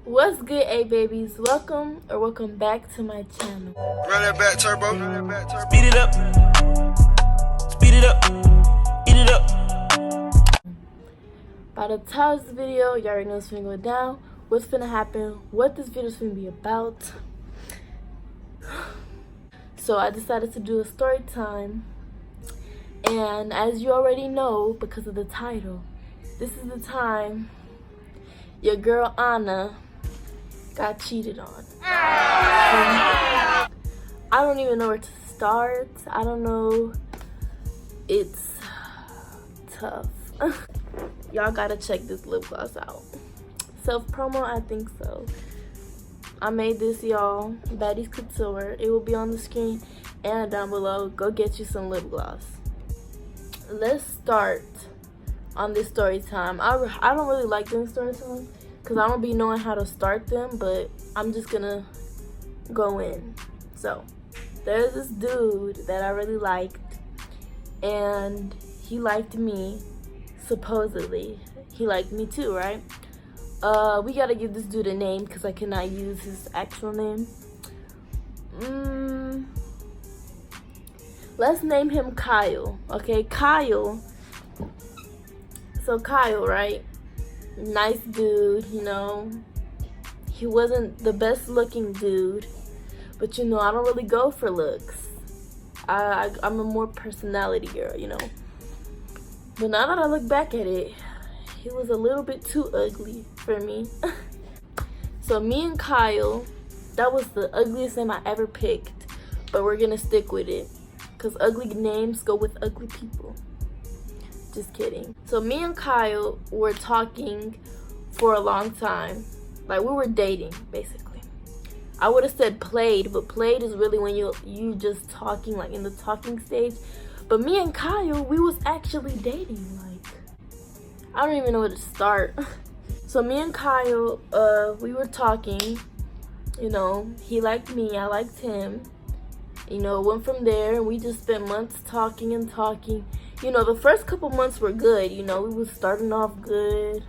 What's good, A babies? Welcome back to my channel. Run that back turbo. Speed it up. Speed it up. Eat it up. By the title of this video, you already know what's finna go down, what's finna happen, what this video is finna be about. So I decided to do a story time. And as you already know, because of the title, this is the time your girl Anna got cheated on. I don't even know where to start. I don't know. It's tough. Y'all gotta check this lip gloss out. Self promo, I think so. I made this, y'all. Baddies Couture. It will be on the screen and down below. Go get you some lip gloss. Let's start on this story time. I don't really like doing story time because I don't be knowing how to start them, but I'm just gonna go in. So there's this dude that I really liked, and he liked me. Supposedly he liked me too, right? We gotta give this dude a name because I cannot use his actual name. Let's name him Kyle. Okay, Kyle. So Kyle, right? Nice dude, you know. He wasn't the best looking dude, but you know, I don't really go for looks. I'm a more personality girl, you know. But now that I look back at it, he was a little bit too ugly for me. So me and Kyle, that was the ugliest name I ever picked, but we're gonna stick with it because ugly names go with ugly people. Just kidding. So me and Kyle were talking for a long time. Like, we were dating, basically. I would have said played, but played is really when you just talking, like in the talking stage. But me and Kyle, we was actually dating. Like, I don't even know where to start. So me and Kyle, we were talking. You know, he liked me, I liked him. You know, went from there, and we just spent months talking and talking. You know, the first couple months were good. You know, we was starting off good.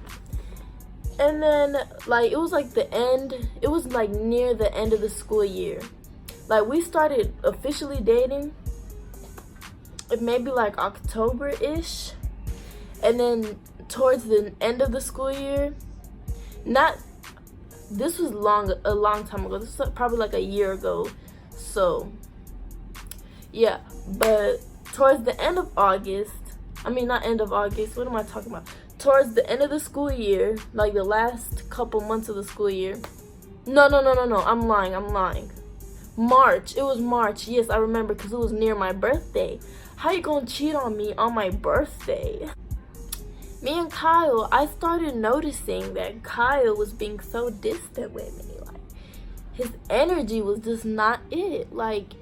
And then, like, it was like the end. It was like near the end of the school year. Like, we started officially dating. It may be like October-ish. And then towards the end of the school year, this was a long time ago. This was probably like a year ago. So, yeah. But towards the end of August, I mean, not end of August, what am I talking about? Towards the end of the school year, like the last couple months of the school year. No, I'm lying. March, it was March. Yes, I remember because it was near my birthday. How you gonna cheat on me on my birthday? Me and Kyle, I started noticing that Kyle was being so distant with me. Like, his energy was just not it. Like,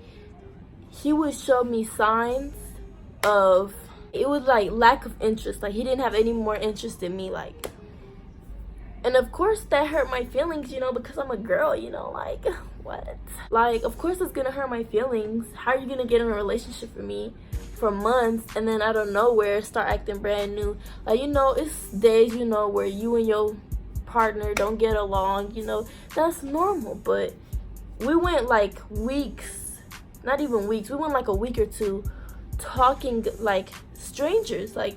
he would show me signs of, it was like lack of interest. Like, he didn't have any more interest in me. Like, and of course that hurt my feelings, you know, because I'm a girl, you know. Like, what? Like, of course it's gonna hurt my feelings. How are you gonna get in a relationship with me for months and then out of nowhere start acting brand new? Like, you know, it's days, you know, where you and your partner don't get along, you know. That's normal. But we went like weeks, not even weeks, we went like a week or two talking like strangers. Like,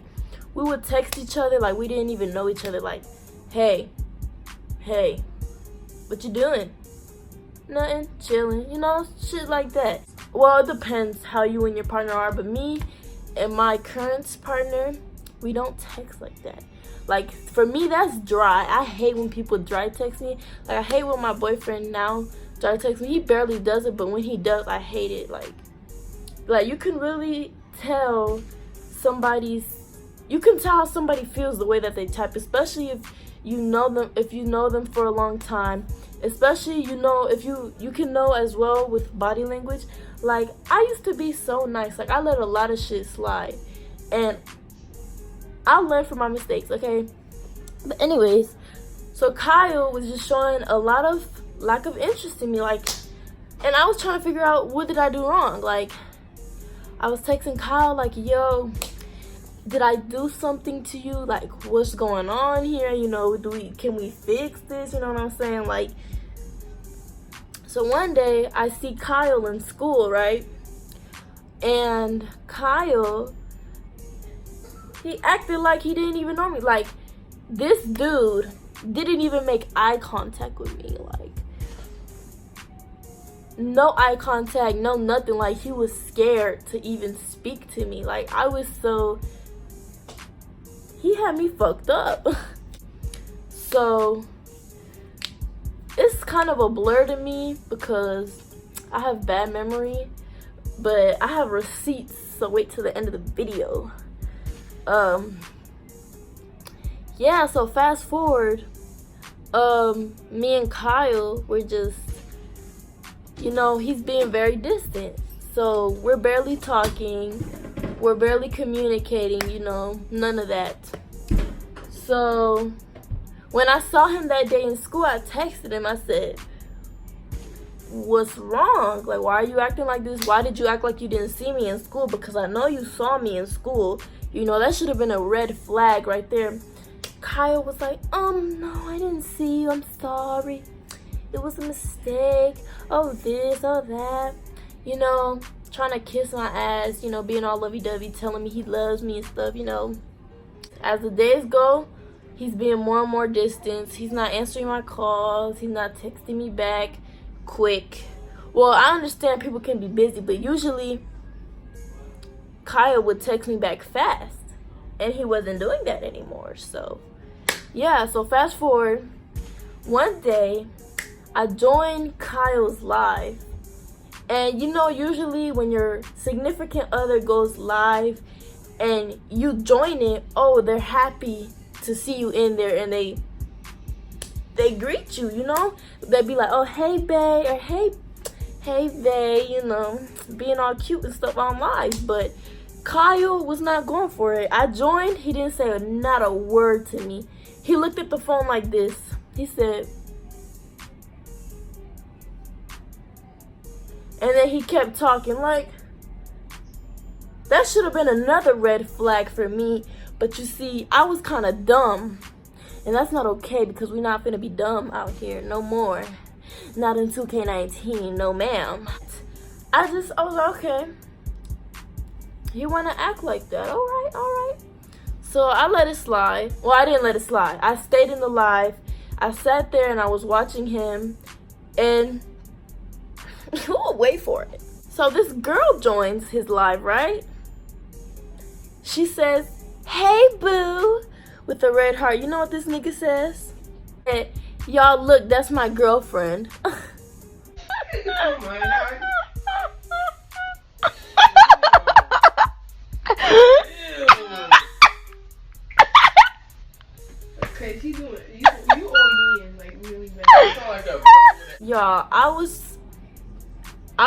we would text each other like we didn't even know each other. Like, hey, what you doing? Nothing, chilling, you know, shit like that. Well, it depends how you and your partner are, but me and my current partner, we don't text like that. Like, for me, that's dry. I hate when people dry text me. Like, I hate when my boyfriend now dry text me. He barely does it, but when he does, I hate it. Like you can really tell you can tell how somebody feels the way that they type, especially if you know them for a long time. Especially, you know, if you can know as well with body language. Like, I used to be so nice. Like, I let a lot of shit slide, and I learned from my mistakes, okay? But anyways, so Kyle was just showing a lot of lack of interest in me. Like, and I was trying to figure out, what did I do wrong? Like, I was texting Kyle like, yo, did I do something to you? Like, what's going on here? You know, can we fix this? You know what I'm saying? Like, so one day I see Kyle in school, right? And Kyle, he acted like he didn't even know me. Like, this dude didn't even make eye contact with me. Like, no eye contact, no nothing. Like, he was scared to even speak to me. Like, he had me fucked up. So it's kind of a blur to me because I have bad memory, but I have receipts, so wait till the end of the video. Yeah, so fast forward, me and Kyle were just, you know, he's being very distant. So we're barely talking, we're barely communicating, you know, none of that. So when I saw him that day in school, I texted him, I said, what's wrong? Like, why are you acting like this? Why did you act like you didn't see me in school? Because I know you saw me in school. You know, that should have been a red flag right there. Kyle was like, no, I didn't see you. I'm sorry. It was a mistake. Oh, this, oh, that. You know, trying to kiss my ass, you know, being all lovey-dovey, telling me he loves me and stuff, you know. As the days go, he's being more and more distant. He's not answering my calls. He's not texting me back quick. Well, I understand people can be busy, but usually Kyle would text me back fast, and he wasn't doing that anymore. So yeah, so fast forward, one day I joined Kyle's live, and you know, usually when your significant other goes live and you join it, oh, they're happy to see you in there, and they greet you, you know. They'd be like, oh, hey bae, or hey bae, you know, being all cute and stuff on live. But Kyle was not going for it. I joined, he didn't say not a word to me. He looked at the phone like this. He said, and then he kept talking. Like, that should have been another red flag for me. But you see, I was kind of dumb. And that's not okay, because we're not finna be dumb out here no more. Not in 2K19, no ma'am. I was like, okay. You wanna act like that? Alright. So I let it slide. Well, I didn't let it slide. I stayed in the live. I sat there and I was watching him. And, oh, wait for it. So this girl joins his live, right? She says, hey boo, with a red heart. You know what this nigga says? Hey, y'all, look, that's my girlfriend. Okay, keep doing it. You ODing like really bad. Y'all, I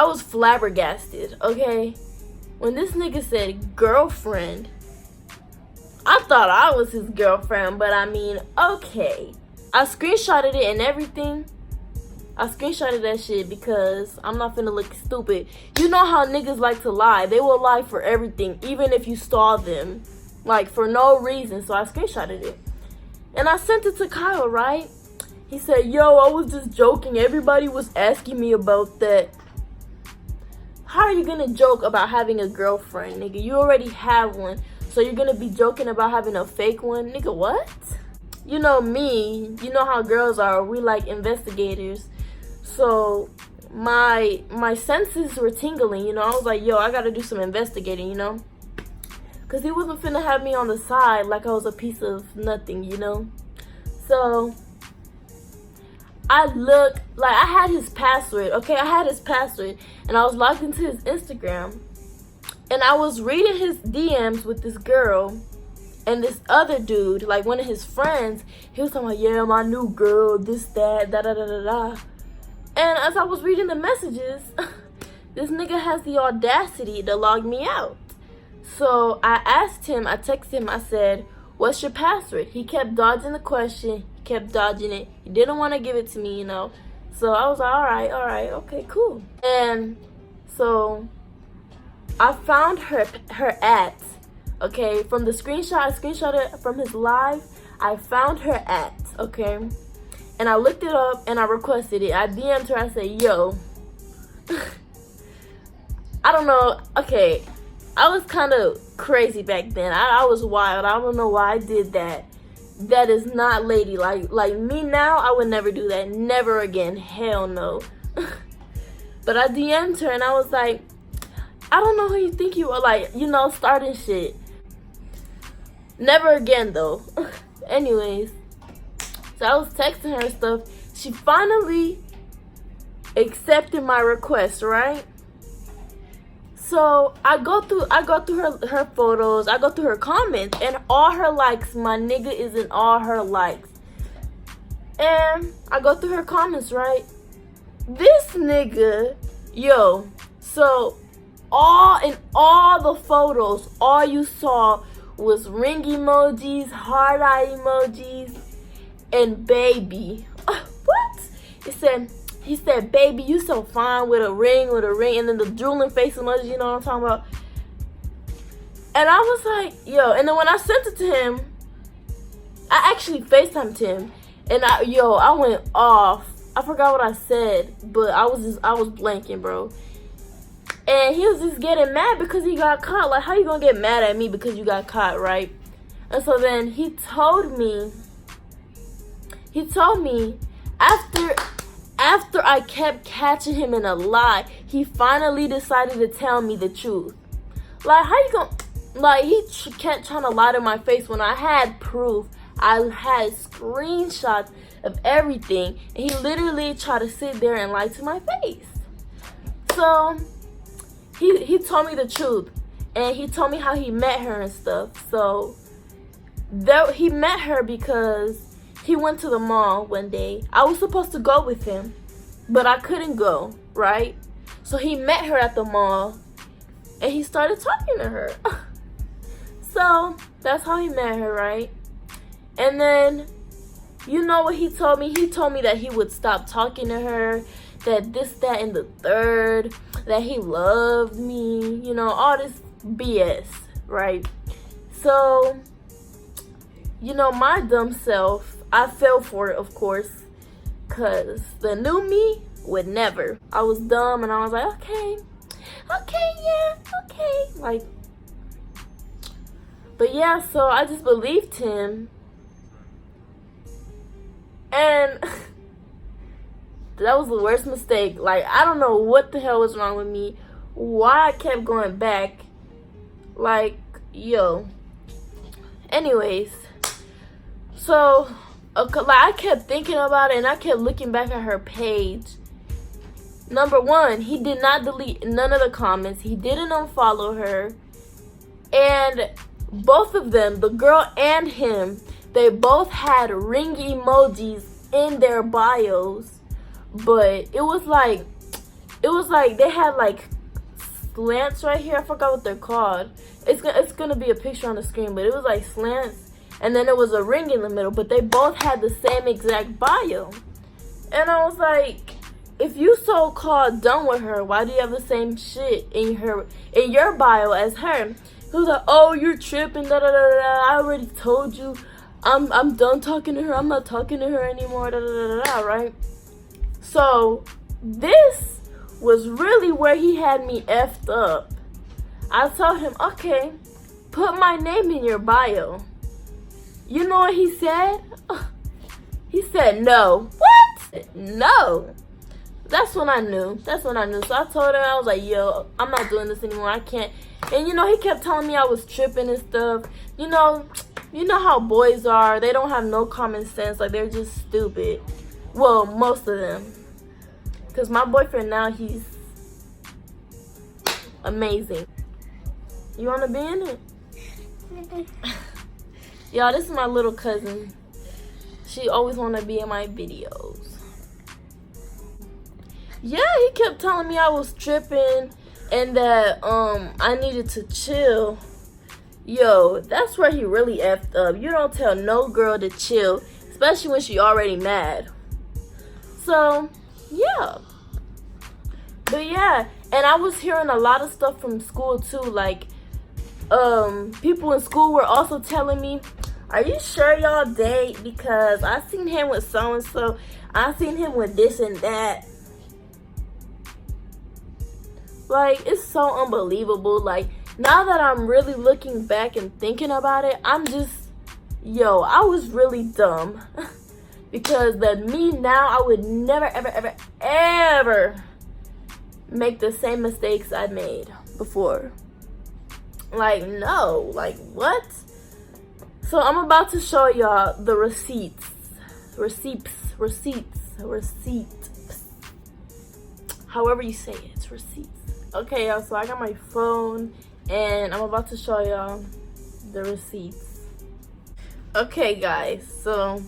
was flabbergasted, okay? When this nigga said girlfriend, I thought I was his girlfriend, but I mean, okay. I screenshotted it and everything. I screenshotted that shit because I'm not finna look stupid. You know how niggas like to lie. They will lie for everything, even if you saw them. Like, for no reason. So I screenshotted it. And I sent it to Kyle, right? He said, yo, I was just joking. Everybody was asking me about that. How are you gonna joke about having a girlfriend, nigga? You already have one. So you're gonna be joking about having a fake one? Nigga, what? You know me, you know how girls are. We like investigators. So my senses were tingling, you know. I was like, yo, I gotta do some investigating, you know. Because he wasn't finna have me on the side like I was a piece of nothing, you know. So I looked, like, I had his password, okay? I had his password, and I was logged into his Instagram. And I was reading his DMs with this girl and this other dude, like one of his friends. He was talking about, yeah, my new girl, this, that, da-da-da-da-da. And as I was reading the messages, this nigga has the audacity to log me out. So I asked him, I texted him, I said, what's your password? He kept dodging the question. He kept dodging it. He didn't want to give it to me, you know. So I was like, all right, okay, cool. And so I found her at, okay? From the screenshot, I screenshotted from his live. I found her at, okay? And I looked it up and I requested it. I DM'd her. I said, yo. I don't know. Okay. I was kind of crazy back then. I was wild. I don't know why I did that. That is not ladylike. Like me now, I would never do that. Never again. Hell no. But I DM'd her and I was like, I don't know who you think you are. Like, you know, starting shit. Never again, though. Anyways. So I was texting her and stuff. She finally accepted my request, right? So I go through her photos, I go through her comments, and all her likes, my nigga is in all her likes. And I go through her comments, right? This nigga, yo, so in all the photos, all you saw was ring emojis, heart eye emojis, and baby. What? He said, baby, you so fine with a ring, and then the drooling face emoji, you know what I'm talking about? And I was like, yo, and then when I sent it to him, I actually FaceTimed him, and I went off. I forgot what I said, but I was blanking, bro. And he was just getting mad because he got caught. Like, how you gonna get mad at me because you got caught, right? And so then he told me after I kept catching him in a lie, he finally decided to tell me the truth. Like, how you gonna, like, he kept trying to lie to my face when I had proof. I had screenshots of everything, and he literally tried to sit there and lie to my face. So he told me the truth, and he told me how he met her and stuff. So he met her because he went to the mall one day. I was supposed to go with him, but I couldn't go, right? So he met her at the mall, and he started talking to her. So that's how he met her, right? And then, you know what he told me? He told me that he would stop talking to her, that this, that, and the third, that he loved me, you know, all this BS, right? So, you know, my dumb self, I fell for it, of course, because the new me would never. I was dumb, and I was like, okay, yeah, okay. Like, but yeah, so I just believed him. And that was the worst mistake. Like, I don't know what the hell was wrong with me. Why I kept going back. Like, yo. Anyways. So, like, I kept thinking about it, and I kept looking back at her page. Number one, he did not delete none of the comments. He didn't unfollow her. And both of them, the girl and him, they both had ring emojis in their bios. But it was like they had like slants right here. I forgot what they're called. It's gonna be a picture on the screen, but it was like slants, and then it was a ring in the middle. But they both had the same exact bio, and I was like, if you so-called done with her, why do you have the same shit in your bio as her? He was like, oh, you're tripping, da da da da. I already told you, I'm done talking to her. I'm not talking to her anymore, da da da da. Right? So this was really where he had me effed up. I told him, okay, put my name in your bio. You know what he said? He said no. What? No. That's when I knew. So I told him, I was like, yo, I'm not doing this anymore. I can't. And you know, he kept telling me I was tripping and stuff. You know how boys are. They don't have no common sense. Like, they're just stupid. Well, most of them. Because my boyfriend now, he's amazing. You want to be in it? Y'all, this is my little cousin. She always want to be in my videos. Yeah, he kept telling me I was tripping and that I needed to chill. Yo, that's where he really effed up. You don't tell no girl to chill, especially when she already mad. So, yeah. But yeah, and I was hearing a lot of stuff from school too, like people in school were also telling me, are you sure y'all date? Because I seen him with so and so, I seen him with this and that. Like, it's so unbelievable. Like, now that I'm really looking back and thinking about it, I'm just, yo, I was really dumb. Because me now, I would never, ever, ever, ever make the same mistakes I made before. Like, no. Like, what? So, I'm about to show y'all the receipts. However you say it, it's receipts. Okay, y'all, so I got my phone, and I'm about to show y'all the receipts. Okay, guys, so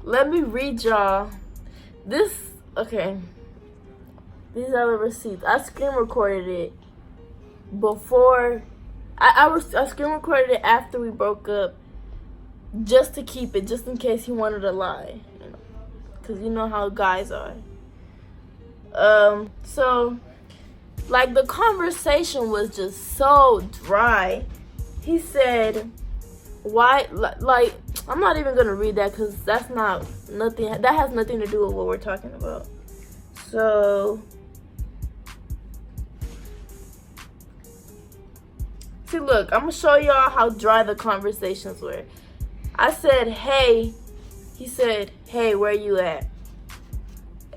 let me read y'all this. Okay, these are the receipts. I screen recorded it before. I screen recorded it after we broke up, just to keep it, just in case he wanted to lie, you know, because you know how guys are. So, like, the conversation was just so dry. He said, why, like, I'm not even gonna read that because that has nothing to do with what we're talking about. So, see, look, I'm gonna show y'all how dry the conversations were. I said, hey. He said, hey, where you at?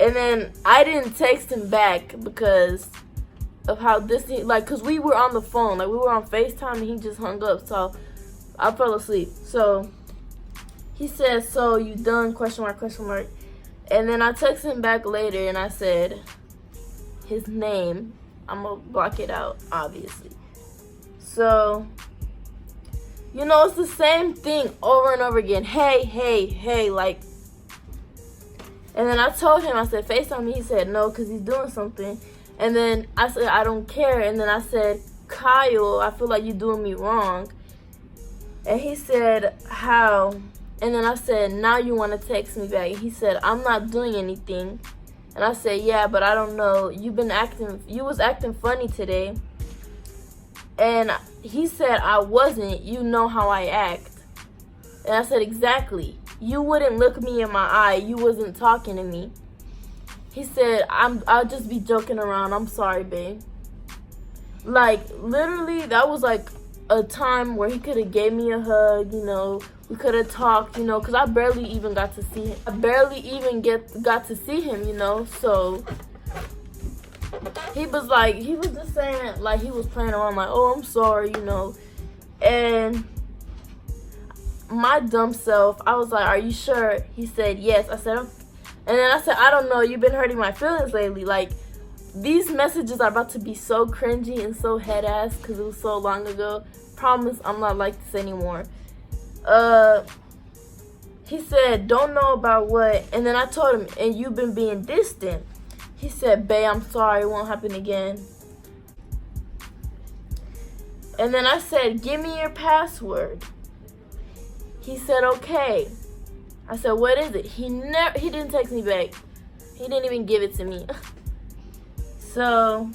And then I didn't text him back because of how because we were on the phone, like we were on FaceTime, and he just hung up, so I fell asleep. So he said, so you done, ? And then I texted him back later, and I said his name. I'm gonna block it out, obviously. So, you know, it's the same thing over and over again. Hey, like. And then I told him, I said, FaceTime me. He said, no, because he's doing something. And then I said, I don't care. And then I said, Kyle, I feel like you're doing me wrong. And he said, how? And then I said, now you want to text me back. And he said, I'm not doing anything. And I said, yeah, but I don't know. You was acting funny today. And he said, I wasn't. You know how I act. And I said, exactly. You wouldn't look me in my eye. You wasn't talking to me. He said, I'll just be joking around. I'm sorry, babe. Like, literally, that was like a time where he could have gave me a hug, you know. We could have talked, you know, because I barely even got to see him. Got to see him, you know. So he was just saying, like, he was playing around, like, oh, I'm sorry, you know. And my dumb self, I was like, are you sure? He said, yes. I said, okay. And then I said, I don't know, you've been hurting my feelings lately. Like, these messages are about to be so cringy and so head ass because it was so long ago. Promise I'm not like this anymore. He said, don't know about what. And then I told him, and you've been being distant. He said, babe, I'm sorry, it won't happen again. And then I said, give me your password. He said, okay. I said, what is it? He didn't text me back. He didn't even give it to me. So,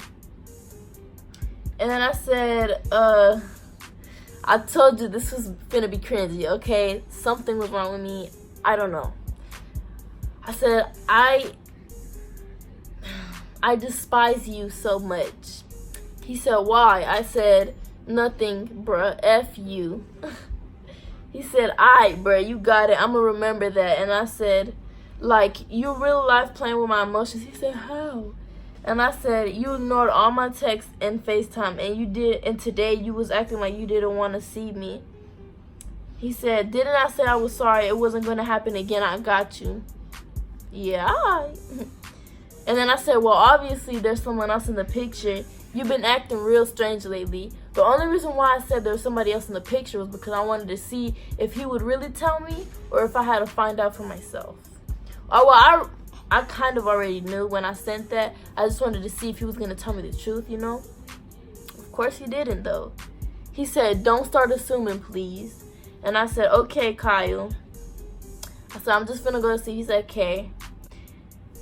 and then I said, I told you this was gonna be cringy, okay? Something was wrong with me. I don't know. I said, I despise you so much. He said, why? I said, nothing, bruh. F you. He said, alright, bruh, you got it. I'm gonna remember that. And I said, like, you real life playing with my emotions. He said, how? And I said, you ignored all my texts and FaceTime, and today you was acting like you didn't want to see me. He said, didn't I say I was sorry? It wasn't going to happen again. I got you. Yeah, alright. And then I said, well, obviously there's someone else in the picture. You've been acting real strange lately. The only reason why I said there was somebody else in the picture was because I wanted to see if he would really tell me or if I had to find out for myself. Oh, well, I kind of already knew when I sent that. I just wanted to see if he was going to tell me the truth, you know? Of course he didn't, though. He said, don't start assuming, please. And I said, okay, Kyle. I said, I'm just going to go see. He said, okay.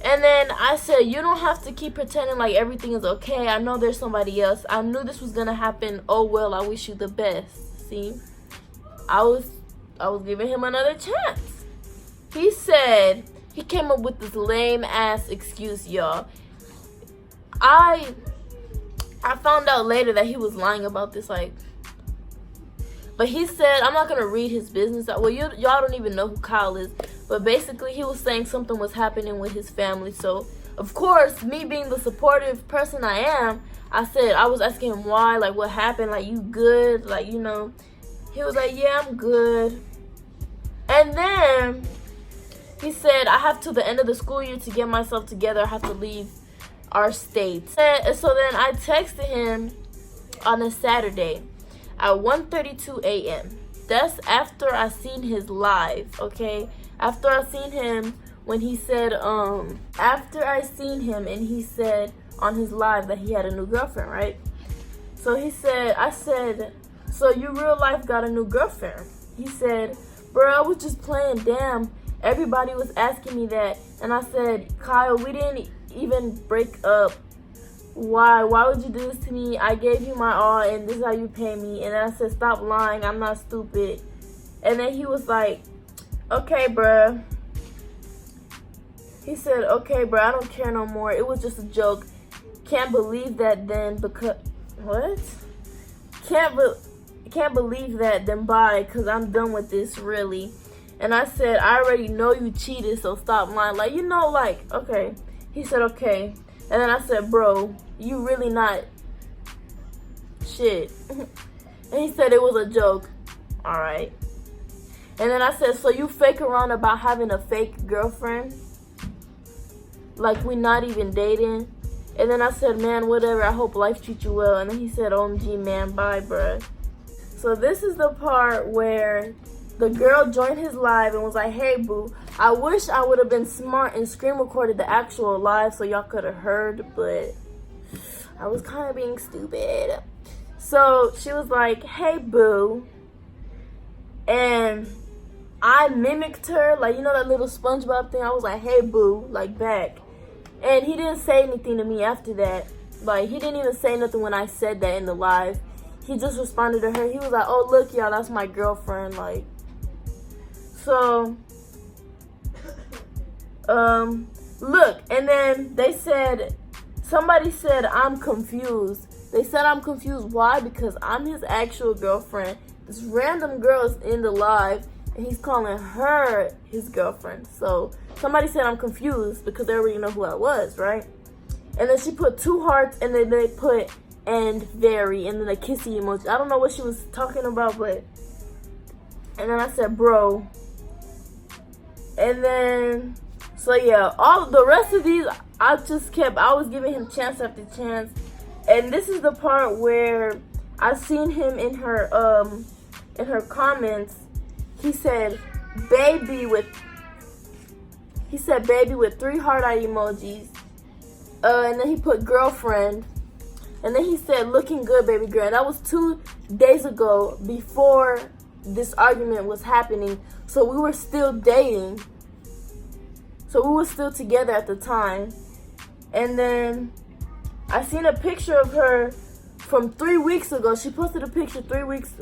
And then I said, you don't have to keep pretending like everything is okay. I know there's somebody else. I knew this was gonna happen. Oh well, I wish you the best. See, I was giving him another chance. He said, he came up with this lame ass excuse, y'all. I found out later that he was lying about this, like, but he said, I'm not gonna read his business. Well, y'all don't even know who Kyle is, but basically he was saying something was happening with his family. So of course, me being the supportive person I am, I was asking him why, like what happened, like you good, like, you know. He was like, yeah, I'm good. And then he said, I have till the end of the school year to get myself together. I have to leave our state. And so then I texted him on a Saturday at 1:32 a.m. That's after I seen his live, okay? After I seen him when he said, after I seen him and he said on his live that he had a new girlfriend, right? So he said, I said, so you real life got a new girlfriend? He said, bro, I was just playing, damn. Everybody was asking me that. And I said, Kyle, we didn't even break up. Why would you do this to me? I gave you my all and this is how you pay me. And then I said, stop lying, I'm not stupid. And then he was like, okay, bruh. He said, okay, bruh, I don't care no more. It was just a joke. Can't believe that then because, what? Can't believe that then bye, because I'm done with this, really. And I said, I already know you cheated, so stop lying. Like, you know, like, okay. He said, okay. And then I said, bro, you really not shit. And he said it was a joke. All right. And then I said, so you fake around about having a fake girlfriend? Like we not even dating? And then I said, man, whatever. I hope life treats you well. And then he said, OMG, man, bye, bruh. So this is the part where the girl joined his live and was like, hey, boo, I wish I would have been smart and screen recorded the actual live so y'all could have heard, but I was kind of being stupid. So she was like, hey, boo. And I mimicked her, like, you know that little SpongeBob thing? I was like, hey, boo, like back. And he didn't say anything to me after that. Like, he didn't even say nothing when I said that in the live. He just responded to her. He was like, oh, look, y'all, that's my girlfriend. Like, so, look. And then they said, somebody said, I'm confused. They said I'm confused. Why? Because I'm his actual girlfriend. This random girl is in the live, and he's calling her his girlfriend. So, somebody said I'm confused because they already know who I was, right? And then she put 2 hearts, and then they put and very, and then a kissy emoji. I don't know what she was talking about, but, and then I said, bro. And then, so yeah, all the rest of these, I was giving him chance after chance. And this is the part where I seen him in her comments. He said, baby with 3 heart eye emojis. And then he put girlfriend. And then he said, looking good, baby girl. And that was 2 days ago, before this argument was happening. So we were still dating. So we were still together at the time. And then I seen a picture of her from 3 weeks ago. She posted a picture 3 weeks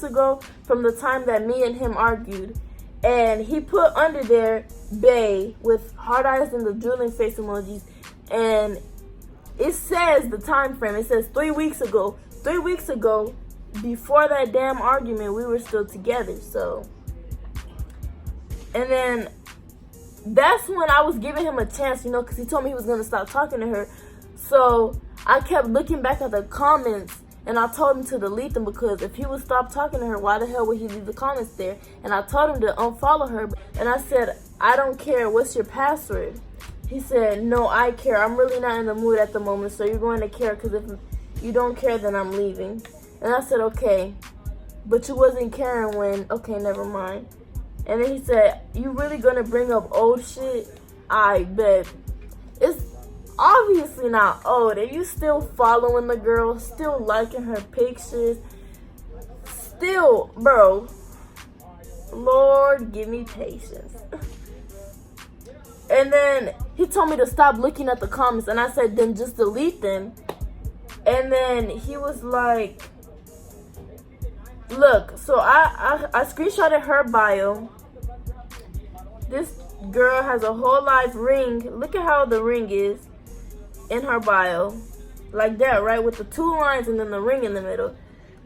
ago, from the time that me and him argued. And he put under there, bae, with hard eyes and the drooling face emojis. And it says the time frame. It says 3 weeks ago. 3 weeks ago, before that damn argument, we were still together. So, and then that's when I was giving him a chance, you know, because he told me he was going to stop talking to her. So I kept looking back at the comments, and I told him to delete them, because if he would stop talking to her, why the hell would he leave the comments there? And I told him to unfollow her. And I said, I don't care. What's your password? He said, no, I care. I'm really not in the mood at the moment, so you're going to care, because if you don't care, then I'm leaving. And I said, okay. But you wasn't caring when, okay, never mind. And then he said, you really going to bring up old shit? I bet. It's obviously not old. If you still following the girl, still liking her pictures, still, bro, Lord, give me patience. And then he told me to stop looking at the comments, and I said, then just delete them. And then he was like, look, so I screenshotted her bio. This girl has a whole life ring. Look at how the ring is in her bio. Like that, right? With the 2 lines and then the ring in the middle.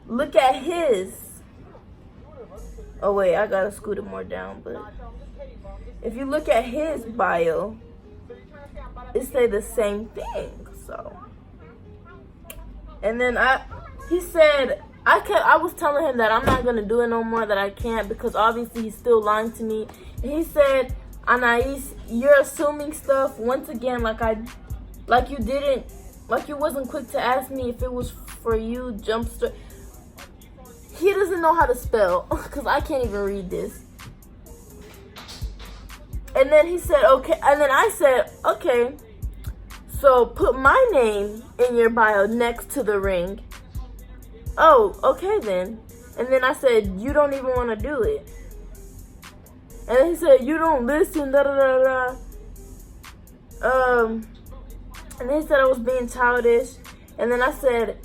Look at his. Oh wait, I gotta scoot it more down, but if you look at his bio, it say the same thing. So, and then he said, I was telling him that I'm not gonna do it no more, that I can't, because obviously he's still lying to me. And he said, Anais, you're assuming stuff once again, like you wasn't quick to ask me if it was for you, jumpster. He doesn't know how to spell, because I can't even read this. And then he said, okay. And then I said, okay, so put my name in your bio next to the ring. Oh, okay then. And then I said, you don't even want to do it. And then he said, you don't listen, da da da da. And then he said I was being childish. And then I said,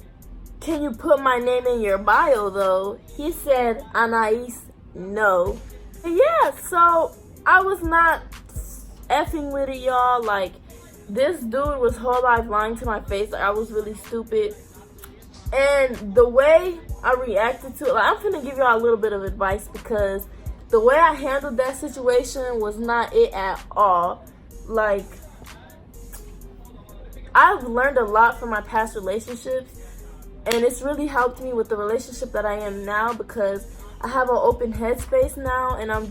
can you put my name in your bio though? He said, Anais, no. Yeah, so I was not effing with it, y'all. Like, this dude was whole life lying to my face. Like, I was really stupid. And the way I reacted to it, like, I'm finna give y'all a little bit of advice, because the way I handled that situation was not it at all. Like, I've learned a lot from my past relationships, and it's really helped me with the relationship that I am now, because I have an open headspace now, and I'm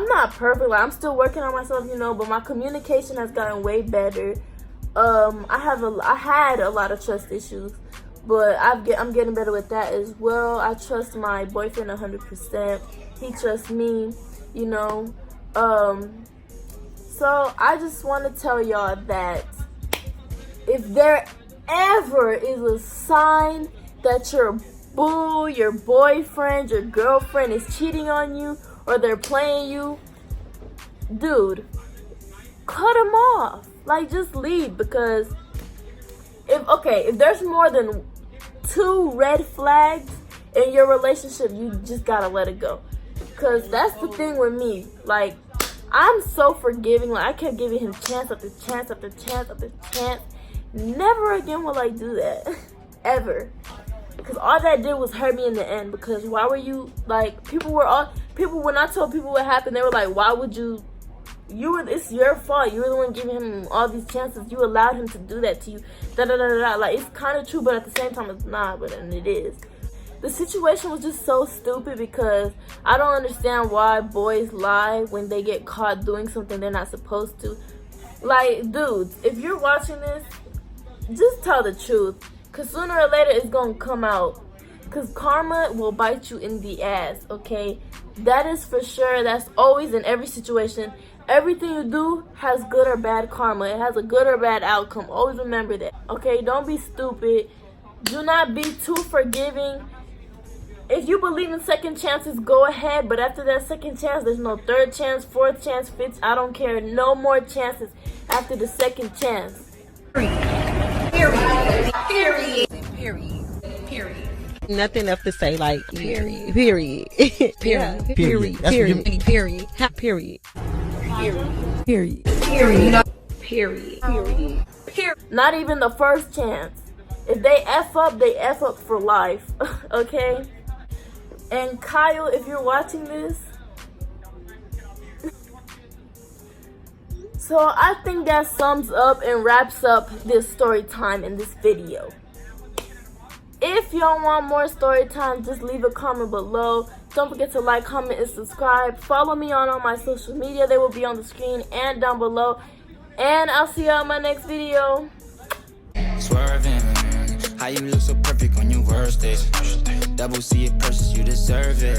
not perfect. Like, I'm still working on myself, you know, but my communication has gotten way better. I had a lot of trust issues, but I'm getting better with that as well. I trust my boyfriend 100%. He trusts me, you know. So I just want to tell y'all that if there ever is a sign that your boo, your boyfriend, your girlfriend is cheating on you, or they're playing you, dude, cut them off. Like, just leave, because if there's more than 2 red flags in your relationship, you just gotta let it go. Because that's the thing with me. Like, I'm so forgiving. Like, I kept giving him chance after chance after chance after chance. Never again will I do that. Ever. Because all that did was hurt me in the end. Because why were you, like, when I told people what happened, they were like, why would you, it's your fault. You were the one giving him all these chances. You allowed him to do that to you. Da da da da da. Like, it's kind of true, but at the same time, it's not. But then it is. The situation was just so stupid, because I don't understand why boys lie when they get caught doing something they're not supposed to. Like, dudes, if you're watching this, just tell the truth. Because sooner or later, it's going to come out. Because karma will bite you in the ass, okay? That is for sure. That's always in every situation. Everything you do has good or bad karma. It has a good or bad outcome. Always remember that, okay? Don't be stupid. Do not be too forgiving. If you believe in second chances, go ahead. But after that second chance, there's no third chance, fourth chance, fifth. I don't care. No more chances after the second chance. Period. Nothing left to say, like, period. Period. Period. Period. Period. Period. Period. Period. Period. Not even the first chance. If they F up, they F up for life. Okay? And Kyle, if you're watching this, so I think that sums up and wraps up this story time in this video. If y'all want more story time, just leave a comment below. Don't forget to like, comment, and subscribe. Follow me on all my social media. They will be on the screen and down below. And I'll see y'all in my next video. Swerving, how you look so perfect on your worst days. Double C it purses, you deserve it.